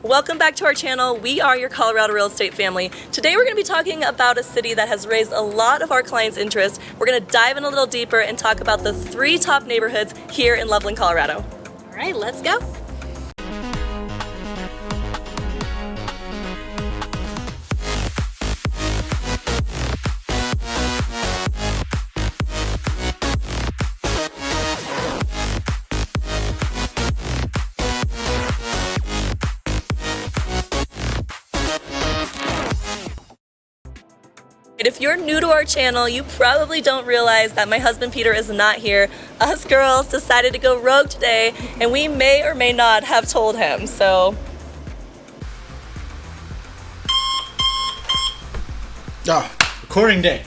Welcome back to our channel. We are your Colorado real estate family. Today we're going to be talking about a city that has raised a lot of our clients' interest. We're going to dive in a little deeper and talk about the 3 top neighborhoods here in Loveland, Colorado. All right, let's go. And if you're new to our channel, you probably don't realize that my husband Peter is not here. Us girls decided to go rogue today, and we may or may not have told him, so. Recording day.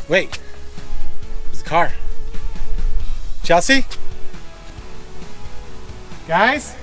Wait, there's a car. Chelsea? Guys?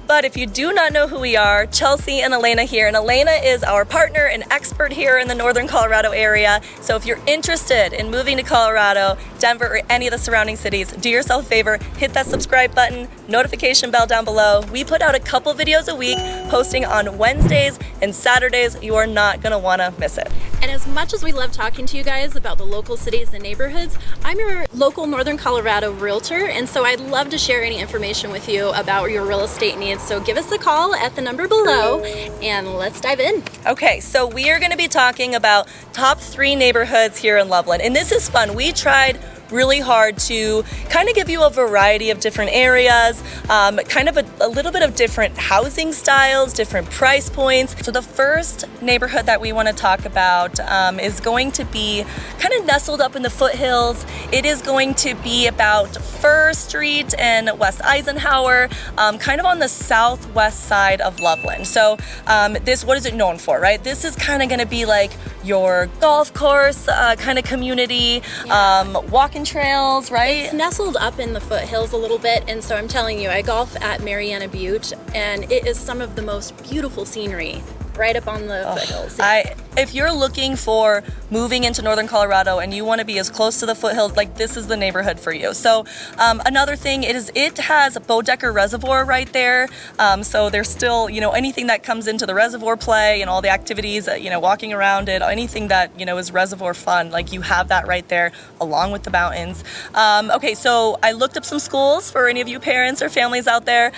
But if you do not know who we are, Chelsea and Alana here, and Alana is our partner and expert here in the Northern Colorado area. So if you're interested in moving to Colorado, Denver, or any of the surrounding cities, do yourself a favor, hit that subscribe button, notification bell down below. We put out a couple videos a week, posting on Wednesdays and Saturdays. You are not gonna wanna miss it. And as much as we love talking to you guys about the local cities and neighborhoods, I'm your local Northern Colorado realtor, and so I'd love to share any information with you about your real estate needs. So give us a call at the number below and let's dive in. Okay, so we are gonna be talking about top 3 neighborhoods here in Loveland, and this is fun. We tried really hard to kind of give you a variety of different areas, kind of a little bit of different housing styles, different price points. So the first neighborhood that we want to talk about is going to be kind of nestled up in the foothills. It is going to be about Fir Street and West Eisenhower, kind of on the southwest side of Loveland. So what is it known for, right? This is kind of going to be like your golf course kind of community, walking trails, right? It's nestled up in the foothills a little bit, and so I'm telling you, I golf at Mariana Butte, and it is some of the most beautiful scenery right up on the foothills. If you're looking for moving into Northern Colorado and you want to be as close to the foothills, like this is the neighborhood for you. So another thing is it has a Bodecker Reservoir right there. So there's still, anything that comes into the reservoir play and all the activities, walking around it, anything that, is reservoir fun, like you have that right there along with the mountains. Okay, so I looked up some schools for any of you parents or families out there.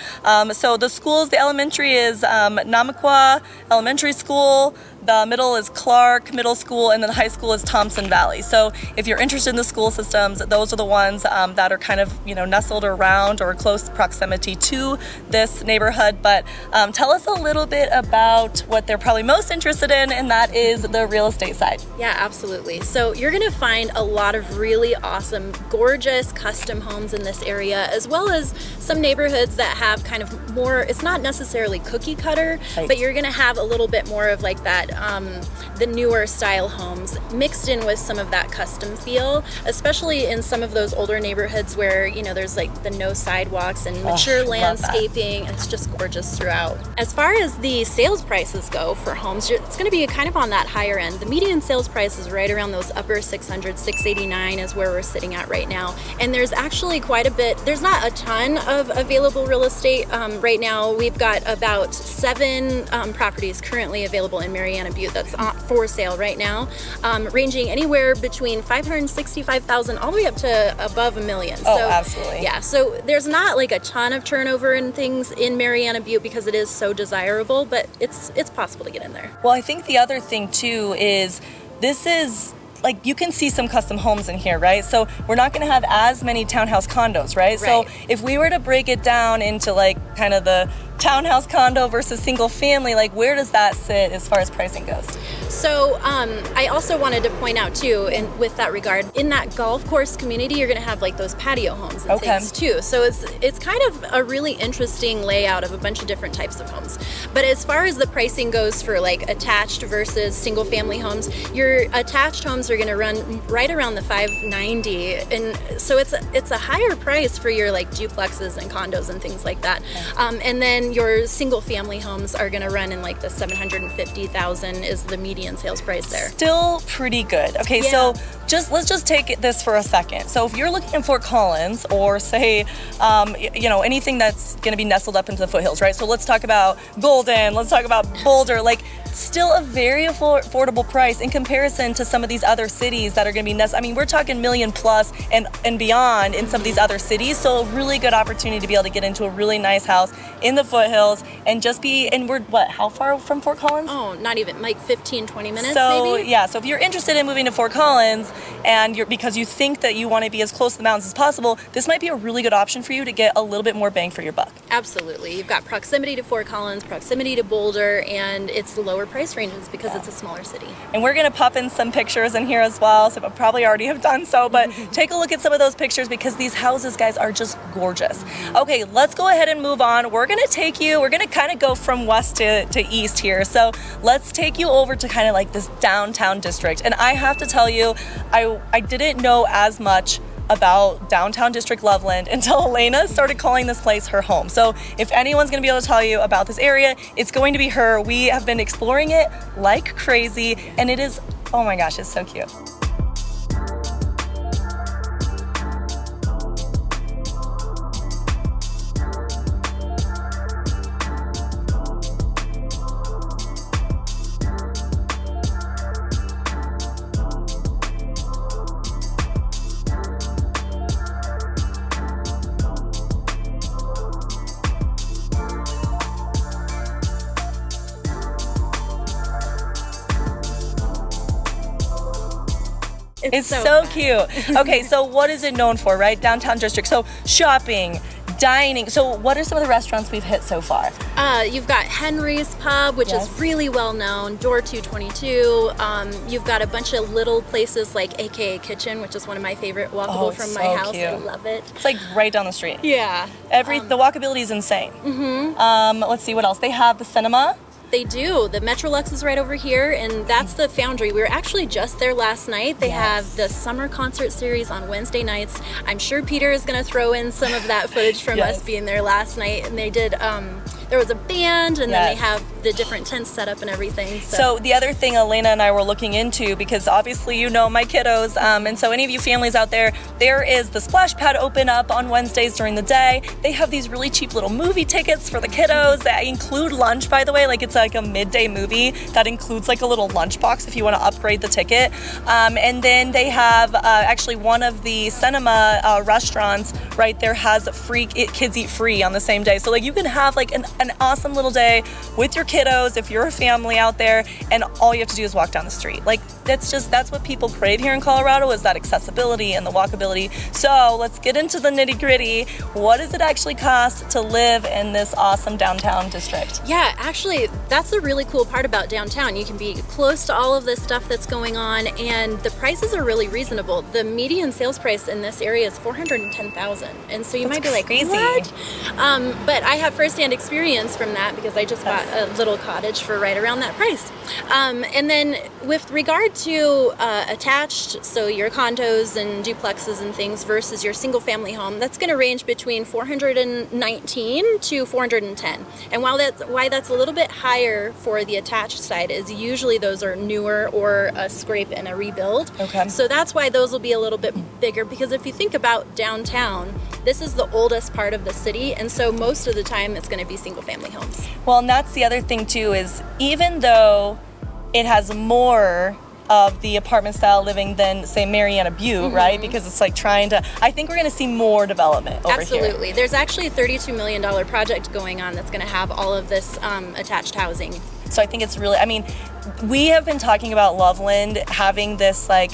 So the schools, the elementary is Namaqua Elementary School. The middle is Clark Middle School, and then the high school is Thompson Valley. So if you're interested in the school systems, those are the ones that are kind of, nestled around or close proximity to this neighborhood. But tell us a little bit about what they're probably most interested in, and that is the real estate side. Yeah, absolutely. So you're gonna find a lot of really awesome, gorgeous custom homes in this area, as well as some neighborhoods that have kind of more, it's not necessarily cookie cutter, right, but you're gonna have a little bit more of like that, the newer style homes mixed in with some of that custom feel, especially in some of those older neighborhoods where, there's like the no sidewalks and mature landscaping. It's just gorgeous throughout. As far as the sales prices go for homes, it's going to be kind of on that higher end. The median sales price is right around those upper 600, 689 is where we're sitting at right now. And there's actually quite a bit, there's not a ton of available real estate right now. We've got about 7 properties currently available in Mariana Butte that's for sale right now, ranging anywhere between $565,000 all the way up to above $1 million. Oh, so, absolutely. Yeah, so there's not like a ton of turnover and things in Mariana Butte because it is so desirable, but it's possible to get in there. Well, I think the other thing too is this is like you can see some custom homes in here, right? So we're not going to have as many townhouse condos, right? So if we were to break it down into like kind of the townhouse condo versus single family, like where does that sit as far as pricing goes? So I also wanted to point out too, and with that regard, in that golf course community, you're going to have like those patio homes and things too. So it's kind of a really interesting layout of a bunch of different types of homes. But as far as the pricing goes for like attached versus single family homes, your attached homes are going to run right around the $590, and so it's a higher price for your like duplexes and condos and things like that. And then your single family homes are going to run in like the $750,000 is the median sales price there. Still pretty good. Okay, so let's just take this for a second. So if you're looking in Fort Collins, or say, anything that's going to be nestled up into the foothills, right? So let's talk about Golden, let's talk about Boulder, like still a very affordable price in comparison to some of these other cities that are going to be nestled. I mean, we're talking million plus and beyond in some of these other cities. So a really good opportunity to be able to get into a really nice house in the foothills and just be, and we're how far from Fort Collins? Oh, not even like 15, 20 minutes so, maybe? Yeah, so if you're interested in moving to Fort Collins and because you think that you want to be as close to the mountains as possible, this might be a really good option for you to get a little bit more bang for your buck. Absolutely. You've got proximity to Fort Collins, proximity to Boulder, and it's lower price ranges because it's a smaller city. And we're going to pop in some pictures in here as well, so I probably already have done so, but take a look at some of those pictures because these houses, guys, are just gorgeous. Okay, let's go ahead and move on. We're going to kind of go from west to east here. So let's take you over to kind of like this downtown district. And I have to tell you, I didn't know as much about downtown district Loveland until Alana started calling this place her home. So if anyone's going to be able to tell you about this area, it's going to be her. We have been exploring it like crazy, and it is, oh my gosh, it's so cute. It's so cute. Okay, so what is it known for, right? Downtown district. So shopping, dining. So what are some of the restaurants we've hit so far? You've got Henry's Pub, which is really well known, Door 222. You've got a bunch of little places like AKA Kitchen, which is one of my favorite, walkable from my house. Cute. I love it. It's like right down the street. Yeah. The walkability is insane. Let's see what else. They have the cinema. They do. The Metrolux is right over here, and that's the Foundry. We were actually just there last night. They have the summer concert series on Wednesday nights. I'm sure Peter is going to throw in some of that footage from us being there last night. And they did, there was a band, and then they have the different tents set up and everything. So the other thing Alana and I were looking into, because obviously you know my kiddos, and so any of you families out there is the splash pad open up on Wednesdays during the day. They have these really cheap little movie tickets for the kiddos that include lunch, by the way. Like it's like a midday movie that includes like a little lunch box if you want to upgrade the ticket. And then they have actually one of the cinema restaurants right there has free kids eat free on the same day. So like you can have like an awesome little day with your kiddos if you're a family out there, and all you have to do is walk down the street. Like that's what people crave here in Colorado, is that accessibility and the walkability. So let's get into the nitty gritty. What does it actually cost to live in this awesome downtown district? Yeah, actually that's the really cool part about downtown. You can be close to all of this stuff that's going on, and the prices are really reasonable. The median sales price in this area is $410,000, and so you might be like, crazy. What? But I have firsthand experience from that because I just bought a little cottage for right around that price. And then with regard to attached, so your condos and duplexes and things versus your single family home, that's going to range between $419 to $410. And why that's a little bit higher for the attached side is usually those are newer or a scrape and a rebuild. Okay. So that's why those will be a little bit bigger, because if you think about downtown, this is the oldest part of the city, and so most of the time it's going to be single family homes. Well, and that's the other thing too, is even though it has more of the apartment style living than say Mariana Butte, right? Because it's like I think we're going to see more development over here. Absolutely. There's actually a $32 million project going on that's going to have all of this attached housing. So I think it's really, we have been talking about Loveland having this like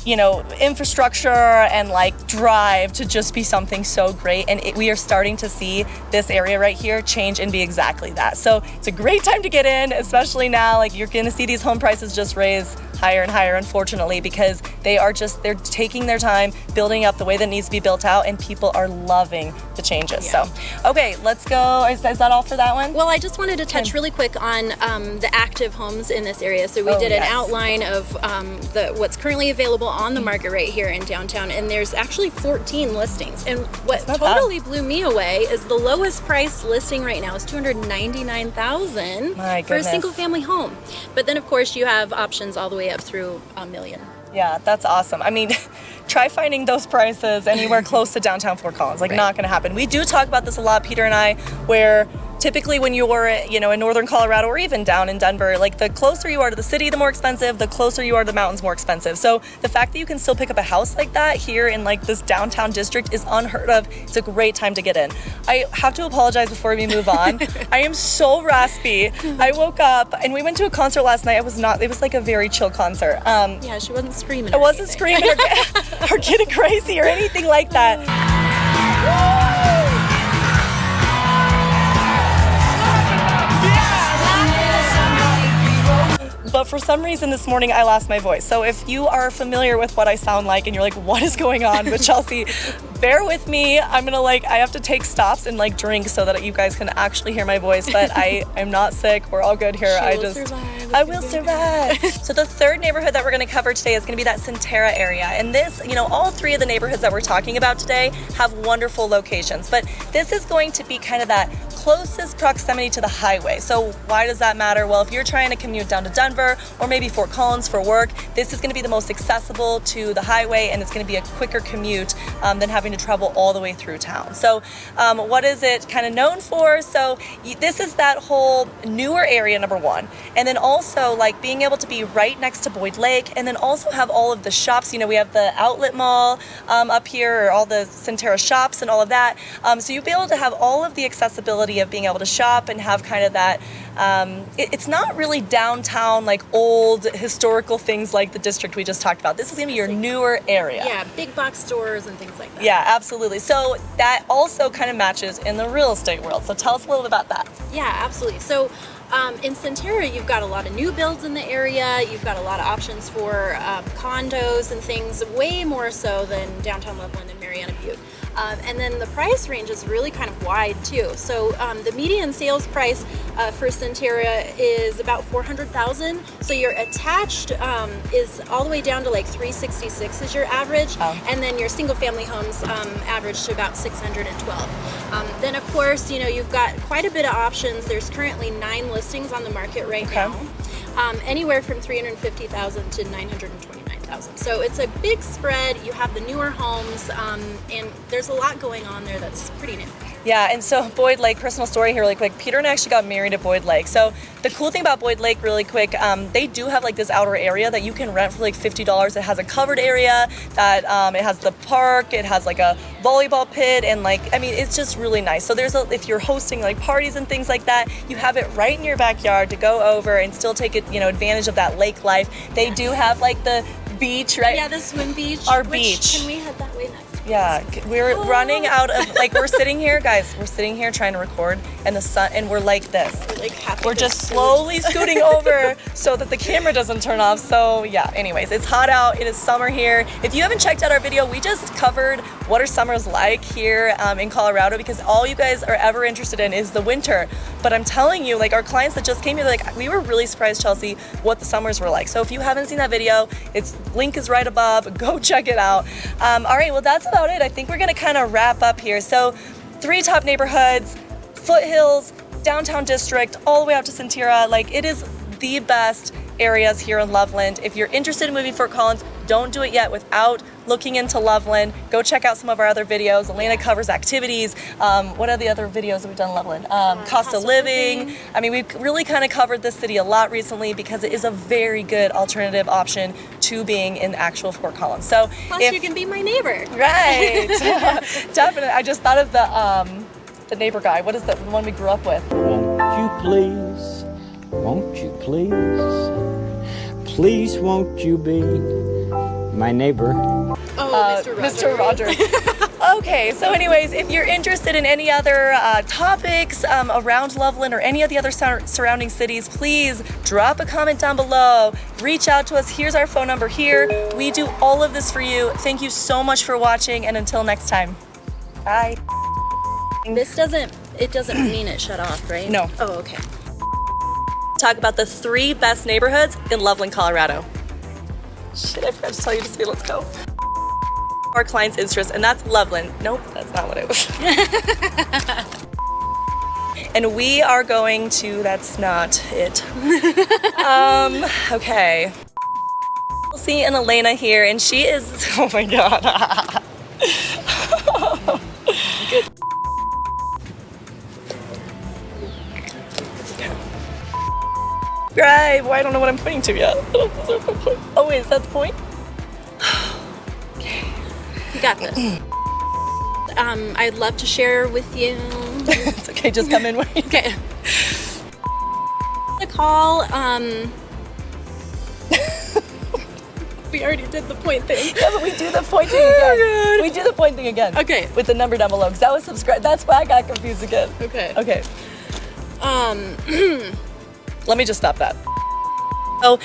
you know, infrastructure and like drive to just be something so great. And we are starting to see this area right here change and be exactly that. So it's a great time to get in, especially now. Like, you're gonna see these home prices just raise higher and higher, unfortunately, because they're taking their time building up the way that needs to be built out, and people are loving the changes. Yeah. So, okay, let's go. Is that all for that one? Well, I just wanted to touch really quick on the active homes in this area. So we did an outline of what's currently available on the market right here in downtown, and there's actually 14 listings. And what totally blew me away is the lowest priced listing right now is $299,000 for a single family home. But then of course you have options all the way up through $1 million. Yeah, that's awesome. I mean, try finding those prices anywhere close to downtown Fort Collins. Like, not gonna happen. We do talk about this a lot, Peter and I, where typically when you're, you know, in northern Colorado or even down in Denver, like, the closer you are to the city, the more expensive, the closer you are to the mountains, more expensive. So the fact that you can still pick up a house like that here in like this downtown district is unheard of. It's a great time to get in. I have to apologize before we move on. I am so raspy. I woke up and we went to a concert last night. It was like a very chill concert. Yeah, she wasn't screaming. I wasn't screaming or getting crazy or anything like that. But for some reason this morning I lost my voice. So if you are familiar with what I sound like and you're like, what is going on with Chelsea, bear with me. I have to take stops and like drink so that you guys can actually hear my voice. But I'm not sick. We're all good here. I will survive. So the third neighborhood that we're going to cover today is going to be that Centerra area. And this, you know, all three of the neighborhoods that we're talking about today have wonderful locations. But this is going to be kind of that closest proximity to the highway. So why does that matter? Well, if you're trying to commute down to Denver or maybe Fort Collins for work, this is going to be the most accessible to the highway, and it's going to be a quicker commute than having to travel all the way through town. So what is it kind of known for? So this is that whole newer area, number one, and then also like being able to be right next to Boyd Lake, and then also have all of the shops. You know, we have the outlet mall up here, or all the Centerra shops and all of that. So you'll be able to have all of the accessibility of being able to shop and have kind of that, it's not really downtown, like old historical things like the district we just talked about. This is gonna be your newer area. Yeah, big box stores and things like that. Yeah, absolutely. So that also kind of matches in the real estate world. So tell us a little bit about that. Yeah, absolutely. So in Centerra, you've got a lot of new builds in the area. You've got a lot of options for condos and things, way more so than downtown Loveland and Mariana Butte. And then the price range is really kind of wide too. So the median sales price for Centerra is about $400,000. So your attached is all the way down to like $366 is your average, and then your single family homes average to about $612. Then of course, you know, you've got quite a bit of options. There's currently 9 listings on the market right now, anywhere from $350,000 to $929,000. So it's a big spread. You have the newer homes, and there's a lot going on there that's pretty new. Yeah, and so Boyd Lake, personal story here really quick. Peter and I actually got married at Boyd Lake. So the cool thing about Boyd Lake really quick, they do have like this outer area that you can rent for like $50. It has a covered area that it has the park, it has like a volleyball pit, and like, I mean, it's just really nice. So if you're hosting like parties and things like that, you have it right in your backyard to go over and still take it, you know, advantage of that lake life. They do have like the beach, right? Yeah, the swim beach. Beach. Can we head that way next? Yeah, we're running out of, like, we're sitting here, guys, we're sitting here trying to record, and the sun, and we're like this. We're just slowly scooting over so that the camera doesn't turn off. So yeah, anyways, it's hot out. It is summer here. If you haven't checked out our video, we just covered what our summers like here in Colorado, because all you guys are ever interested in is the winter. But I'm telling you, like, our clients that just came here, like, we were really surprised, Chelsea, what the summers were like. So if you haven't seen that video, its link is right above. Go check it out. All right, well, that's about it. I think we're gonna kind of wrap up here. So 3 top neighborhoods, foothills, downtown district, all the way out to Centerra. Like, it is the best areas here in Loveland. If you're interested in moving Fort Collins, don't do it yet without looking into Loveland. Go check out some of our other videos. Alana covers activities. What are the other videos that we've done in Loveland? Cost of living. I mean, we've really kind of covered this city a lot recently because it is a very good alternative option to being in actual Fort Collins. So plus you can be my neighbor. Right. Definitely. I just thought of the neighbor guy. What is the one we grew up with? Won't you please, won't you please, please won't you be my neighbor. Oh, Mr. Rogers. Okay, so anyways, if you're interested in any other topics around Loveland or any of the other surrounding cities, please drop a comment down below. Reach out to us. Here's our phone number here. We do all of this for you. Thank you so much for watching, and until next time. Bye. It doesn't mean it shut off, right? No. Oh, okay. Talk about the 3 best neighborhoods in Loveland, Colorado. Shit, I forgot to tell you to say let's go. Our client's interest, and that's Loveland. Nope, that's not what it was. And we are going to, that's not it. Okay. Sweeney and Alana here, and she is, oh my God. Good. Right, well, I don't know what I'm pointing to yet. Oh wait, is that the point? You got this. I'd love to share with you. It's okay, just come in. Okay. The call, we already did the point thing. Yeah, but we do the point thing again. We do the point thing again. Okay. With the number down below, because that was subscribe. That's why I got confused again. Okay. Okay. Let me just stop that. So,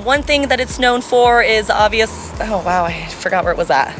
one thing that it's known for is obvious. Oh wow, I forgot where it was at.